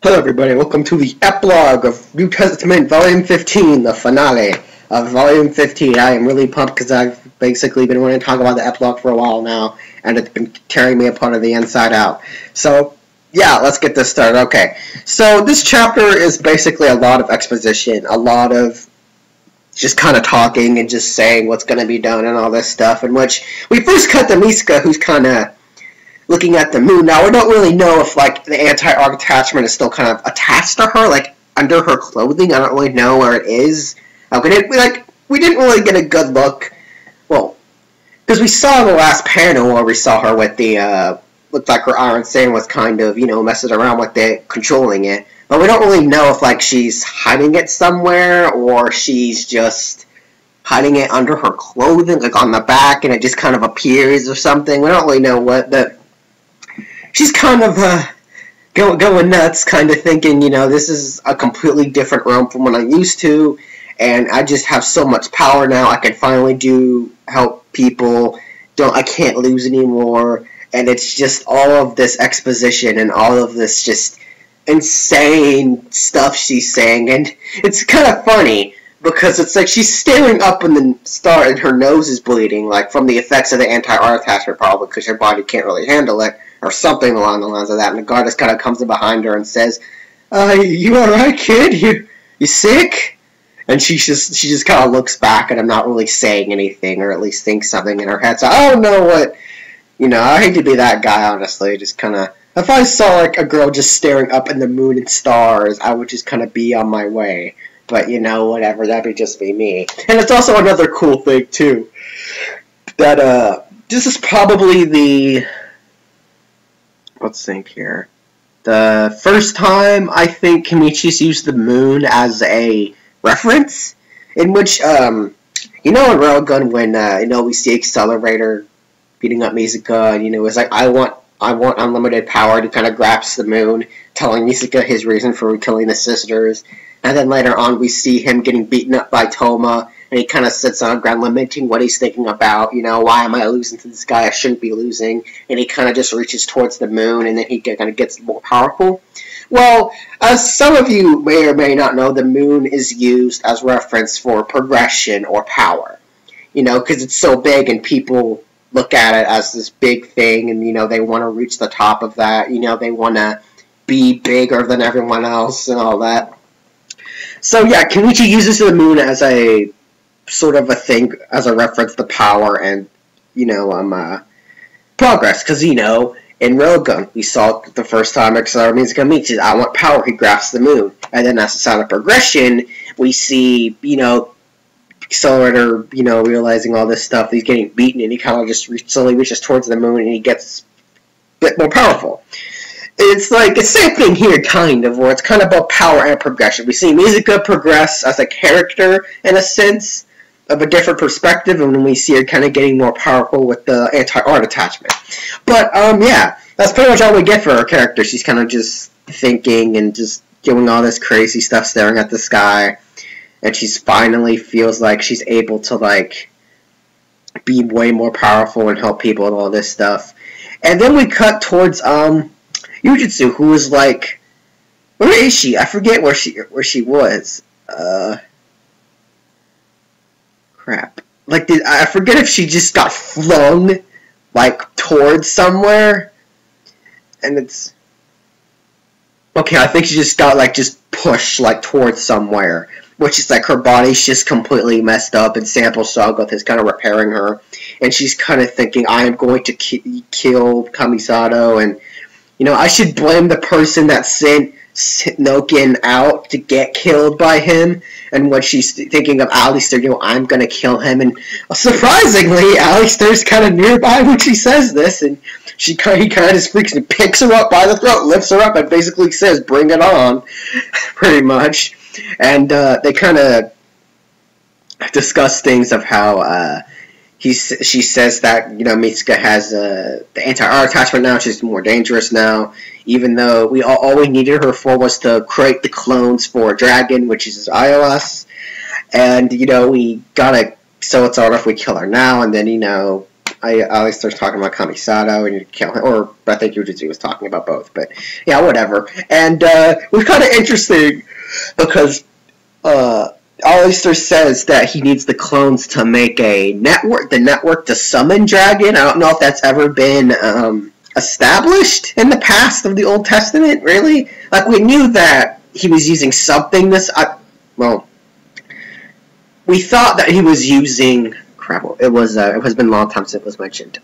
Hello everybody, welcome to the epilogue of New Testament Volume 15, the finale of Volume 15. I am really pumped because I've basically been wanting to talk about the epilogue for a while now, and it's been tearing me apart on the inside out. So, yeah, let's get this started. Okay, so this chapter is basically a lot of exposition, a lot of just kind of talking and just saying what's going to be done and all this stuff, in which we first cut to Misakas, who's kind of looking at the moon. Now, we don't really know if, like, the anti-arc attachment is still kind of attached to her, like, under her clothing. I don't really know where it is. We didn't really get a good look. Well, because we saw in the last panel where we saw her with the, looked like her iron sand was kind of, messing around with it, controlling it. But we don't really know if, like, she's hiding it somewhere, or she's just hiding it under her clothing, like on the back, and it just kind of appears or something. We don't really know what, but she's kind of going nuts, kind of thinking, this is a completely different realm from what I'm used to, and I just have so much power now. I can finally help people. I can't lose anymore. And it's just all of this exposition and all of this just insane stuff she's saying, and it's kind of funny because it's like she's staring up in the star and her nose is bleeding, like from the effects of the anti-arc attachment, probably because her body can't really handle it, or something along the lines of that. And the guard just kind of comes in behind her and says, "You all right, kid? You sick?" And she just kind of looks back, and I'm not really saying anything, or at least thinks something in her head. So I don't know what, I hate to be that guy, honestly. Just kind of, if I saw like a girl just staring up in the moon and stars, I would just kind of be on my way. But whatever, that'd just be me. And it's also another cool thing too, that this is probably the, let's think here, the first time I think Kimichi's used the moon as a reference, in which, in Railgun, when, we see Accelerator beating up Misaka, and, it's like, I want unlimited power, to kind of grasp the moon, telling Misaka his reason for killing the sisters. And then later on, we see him getting beaten up by Touma, and he kind of sits on the ground lamenting what he's thinking about, why am I losing to this guy? I shouldn't be losing. And he kind of just reaches towards the moon, and then he kind of gets more powerful. Well, as some of you may or may not know, the moon is used as reference for progression or power. Because it's so big, and people look at it as this big thing, and, they want to reach the top of that. They want to be bigger than everyone else and all that. So yeah, Kenichi uses the moon as a sort of a thing, as a reference to power and, progress. Because, in Railgun, we saw the first time Accelerator means Kenichi, I want power, he grasps the moon. And then as a sign of progression, we see, Accelerator, realizing all this stuff, he's getting beaten, and he kind of just slowly reaches towards the moon, and he gets a bit more powerful. It's like the same thing here, kind of, where it's kind of about power and progression. We see Misaka progress as a character, in a sense, of a different perspective, and then we see her kind of getting more powerful with the anti-art attachment. But, yeah, that's pretty much all we get for her character. She's kind of just thinking and just doing all this crazy stuff, staring at the sky, and she's finally feels like she's able to, like, be way more powerful and help people and all this stuff. And then we cut towards, Yujitsu, who was like, where is she? I forget where she was. Crap. Like, I forget if she just got flung, like, towards somewhere. And it's, okay, I think she just got, like, just pushed, like, towards somewhere. Which is like her body's just completely messed up, and Sample Sagoth is kind of repairing her. And she's kind of thinking, I am going to kill Kamisato, and I should blame the person that sent Noken out to get killed by him. And when she's thinking of Alister, I'm going to kill him. And surprisingly, Alister's kind of nearby when she says this. And he kind of just freaks and picks her up by the throat, lifts her up, and basically says, bring it on, pretty much. And they kind of discuss things of how she says that, Mitsuka has the anti-arc attachment now. She's more dangerous now, even though all we needed her for was to create the clones for Dragon, which is iOS. And, we gotta, so it's all if we kill her now, and then, Alister's talking about Kamisato and you kill him, or I think Yujitsu was talking about both, but yeah, whatever. And it was kind of interesting because Aliester says that he needs the clones to make the network to summon Dragon. I don't know if that's ever been established in the past of the Old Testament, really. Like, we knew that he was using something we thought that he was using... Crap, it has been a long time since it was mentioned.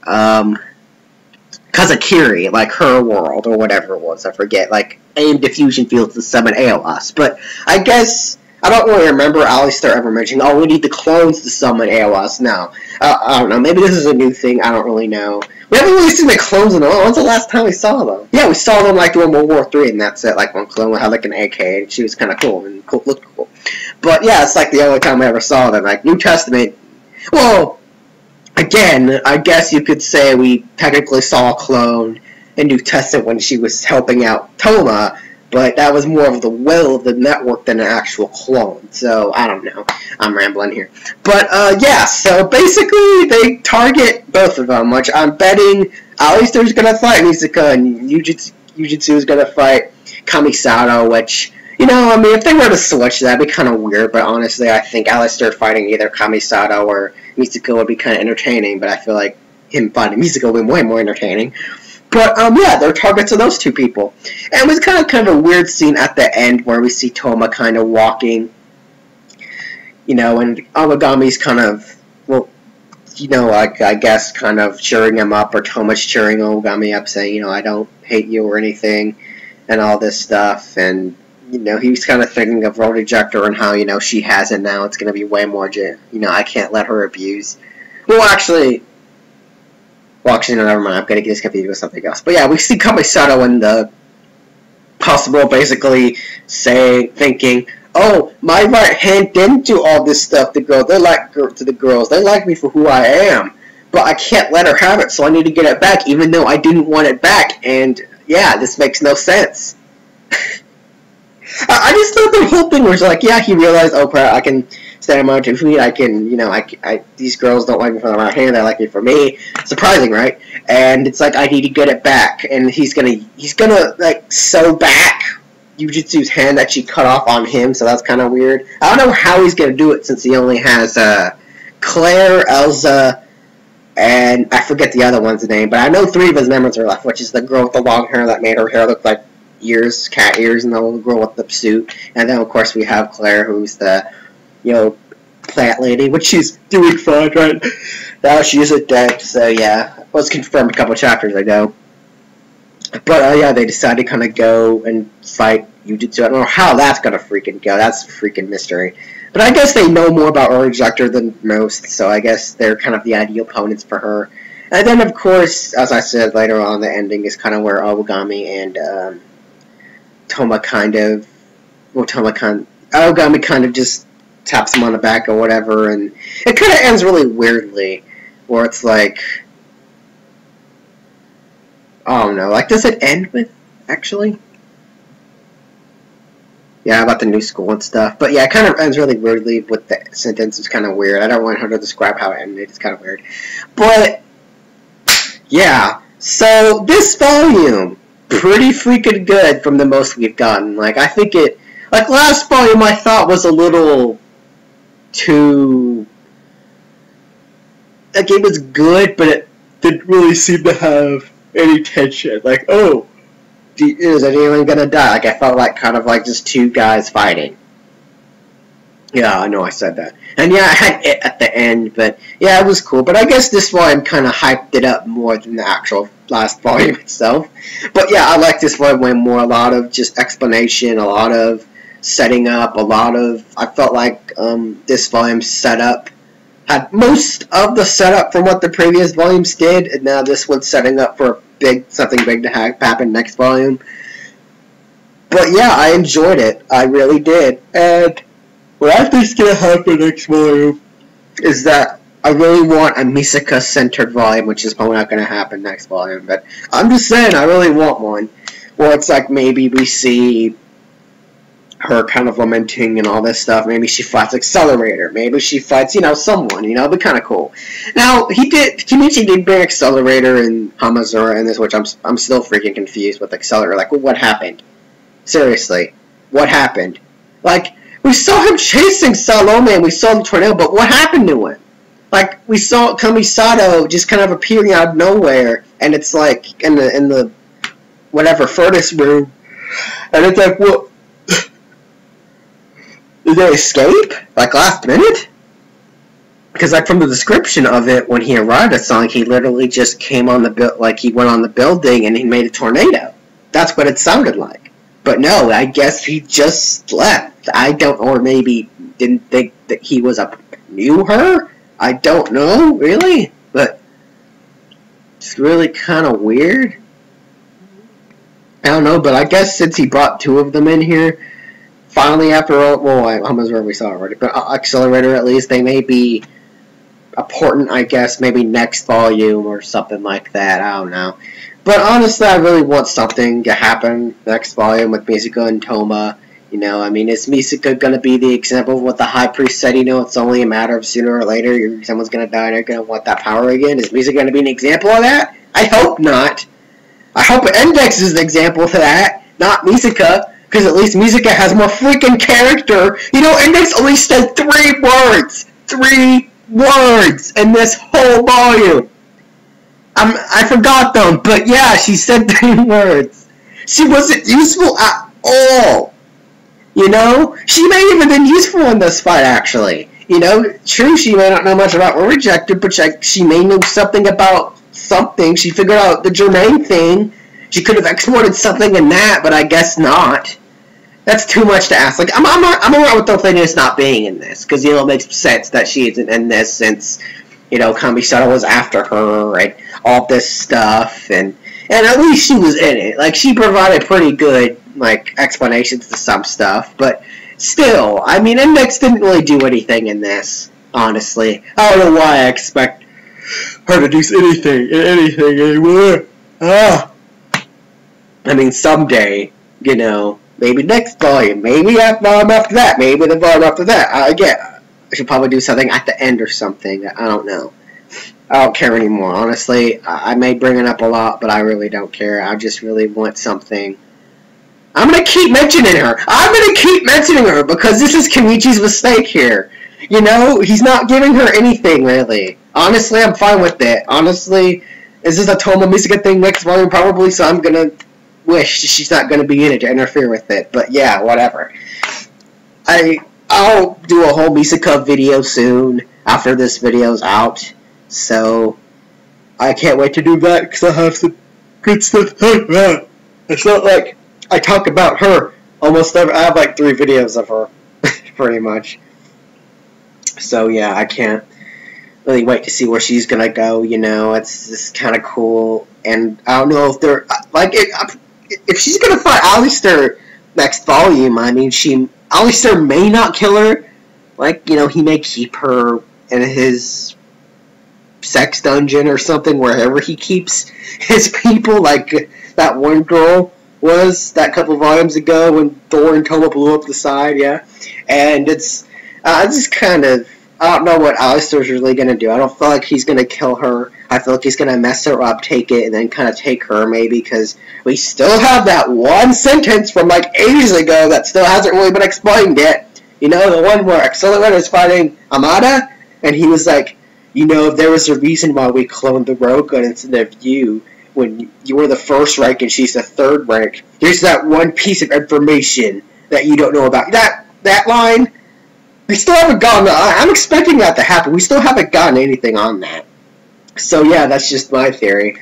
Kazakiri, like her world, or whatever it was, I forget, like, aimed diffusion fields to summon AOS. But I guess... I don't really remember Aliester ever mentioning, oh, we need the clones to summon AOS now. I don't know, maybe this is a new thing, I don't really know. We haven't really seen the clones in a while. When's the last time we saw them? Yeah, we saw them, like, during World War III, and that's it. Like, one clone had, like, an AK, and she was kind of cool, and looked cool. But, yeah, it's, like, the only time I ever saw them. Like, New Testament, well, again, I guess you could say we technically saw a clone in New Testament when she was helping out Touma, but that was more of the will of the network than an actual clone. So, I don't know. I'm rambling here. But, yeah, so basically they target both of them, which I'm betting Alister's gonna fight Misaka and Yujitsu is gonna fight Kamisato, which, you know, I mean, if they were to switch, that'd be kind of weird, but honestly, I think Aliester fighting either Kamisato or Misaka would be kind of entertaining, but I feel like him fighting Misaka would be way more entertaining. But, yeah, they're targets of those two people. And it was kind of a weird scene at the end where we see Touma kind of walking, you know, and Awagami's kind of, well, you know, like, I guess kind of cheering him up, or Touma's cheering Awagami up, saying, you know, I don't hate you or anything, and all this stuff, and, you know, he was kind of thinking of Road Ejector and how, you know, she has it now, it's going to be way more, you know, I can't let her abuse. Well, actually, no, never mind. I'm going to get this confused with something else. But yeah, we see Kamisato in the hospital basically thinking, oh, my right hand didn't do all this stuff to the girls. They like me for who I am. But I can't let her have it, so I need to get it back, even though I didn't want it back. And yeah, this makes no sense. I just thought the whole thing was like, yeah, he realized, oh, crap, I can stand on my 2 feet, I can, you know, these girls don't like me for the right hand, they like me for me. Surprising, right? And it's like, I need to get it back, and he's gonna, like, sew back Yujitsu's hand that she cut off on him, so that's kind of weird. I don't know how he's gonna do it, since he only has, Claire, Elsa, and I forget the other one's name, but I know 3 of his members are left, which is the girl with the long hair that made her hair look like ears, cat ears, and the little girl with the suit, and then, of course, we have Claire, who's the, you know, plant lady, which she's doing fine right now. She isn't dead, so yeah. It was confirmed a couple chapters ago. But yeah, they decided to kind of go and fight Yujitsu. I don't know how that's gonna freaking go. That's a freaking mystery. But I guess they know more about Road Ejector than most, so I guess they're kind of the ideal opponents for her. And then, of course, as I said later on, the ending is kind of where Awagami and Touma kind of, well, Awagami kind of just taps him on the back or whatever, and it kind of ends really weirdly, where it's like, oh no, like, does it end with, actually? Yeah, about the new school and stuff, but yeah, it kind of ends really weirdly with the sentence. It's kind of weird. I don't want her to describe how it ended, it's kind of weird. But, yeah, so this volume, pretty freaking good from the most we've gotten. Like, I think it, like, last volume I thought was a little too, like, it was good, but it didn't really seem to have any tension. Like, oh, is anyone gonna die? Like, I felt like kind of like just 2 guys fighting. Yeah, I know I said that. And yeah, I had it at the end, but yeah, it was cool. But I guess this volume kind of hyped it up more than the actual last volume itself. But yeah, I like this volume way more. A lot of just explanation, a lot of setting up, a lot of, I felt like this volume setup had most of the setup from what the previous volumes did, and now this one's setting up for something big to happen next volume. But yeah, I enjoyed it. I really did. And what I think is going to happen next volume is that I really want a Misaka-centered volume, which is probably not going to happen next volume. But I'm just saying, I really want one where it's like maybe we see her kind of lamenting and all this stuff. Maybe she fights Accelerator. Maybe she fights, someone. It'd be kind of cool. Now, Kenichi did bring Accelerator and Hamazura in this, which I'm still freaking confused with Accelerator. Like, what happened? Seriously, what happened? Like, we saw him chasing Salome and we saw the tornado, but what happened to him? Like, we saw Kamisato just kind of appearing out of nowhere, and it's like in the whatever furnace room, and it's like, what? Did they escape? Like, last minute? Because, like, from the description of it, when he arrived at Sonic, he literally just came on he went on the building and he made a tornado. That's what it sounded like. But no, I guess he just left. Or maybe didn't think that he knew her? I don't know, really. But it's really kind of weird. I don't know, but I guess since he brought two of them in here, finally, after all, Hamazura we saw already, but Accelerator at least, they may be important, I guess, maybe next volume or something like that, I don't know. But honestly, I really want something to happen next volume with Misaka and Touma. Is Misaka going to be the example of what the High Priest said, it's only a matter of sooner or later, someone's going to die and they're going to want that power again? Is Misaka going to be an example of that? I hope not. I hope Index is the example to that, not Misaka. Because at least Misaka has more freaking character. Index only said 3 words. 3 words in this whole volume. I forgot them, but yeah, she said 3 words. She wasn't useful at all. She may have been useful in this fight, actually. True, she may not know much about Rejected, but she may know something about something. She figured out the Germain thing. She could have exported something in that, but I guess not. That's too much to ask. Like, I'm alright with Doflatus not being in this, because, it makes sense that she isn't in this since, Kamisato was after her, and all this stuff, and at least she was in it. Like, she provided pretty good, explanations to some stuff, but still, Index didn't really do anything in this, honestly. I don't know why I expect her to do anything anymore. Someday, maybe next volume, maybe that volume after that, maybe the volume after that. I should probably do something at the end or something. I don't know. I don't care anymore, honestly. I may bring it up a lot, but I really don't care. I just really want something. I'm going to keep mentioning her. Because this is Kenichi's mistake here. He's not giving her anything, really. Honestly, I'm fine with it. Honestly, is this a Touma Misaka thing next volume? Probably, so I'm going to wish she's not going to be in it to interfere with it. But yeah, whatever. I'll do a whole Misaka video soon after this video's out. So I can't wait to do that because I have some good stuff to talk about. It's not like I talk about her almost ever. I have 3 videos of her, pretty much. So yeah, I can't really wait to see where she's going to go. It's just kind of cool. And I don't know if they're if she's gonna fight Aliester next volume, Aliester may not kill her. He may keep her in his sex dungeon or something, wherever he keeps his people, like that one girl was that couple volumes ago when Thor and Touma blew up the side, yeah. And it's just kind of, I don't know what Alister's really going to do. I don't feel like he's going to kill her. I feel like he's going to mess her up, take it, and then kind of take her, maybe, because we still have that one sentence from, ages ago that still hasn't really been explained yet. The one where Accelerator is fighting Amada, and he was like, there was a reason why we cloned the Rogun instead of you, when you were the first rank and she's the third rank. Here's that one piece of information that you don't know about. That line... We still haven't gotten... I'm expecting that to happen. We still haven't gotten anything on that. So, yeah, that's just my theory.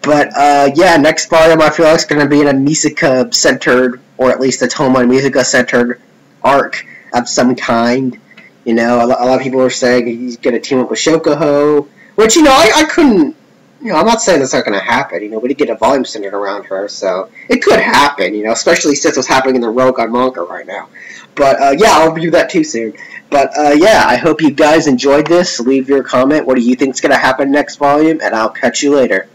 But, yeah, next volume I feel like it's going to be in a Misaka-centered, or at least a Touma and Misaka-centered arc of some kind. A lot of people are saying he's going to team up with Shokuho, which, I couldn't... I'm not saying that's not going to happen. We did get a volume centered around her, so it could happen, especially since what's happening in the Rogun manga right now. But, yeah, I'll review that too soon. But, yeah, I hope you guys enjoyed this. Leave your comment. What do you think is going to happen next volume? And I'll catch you later.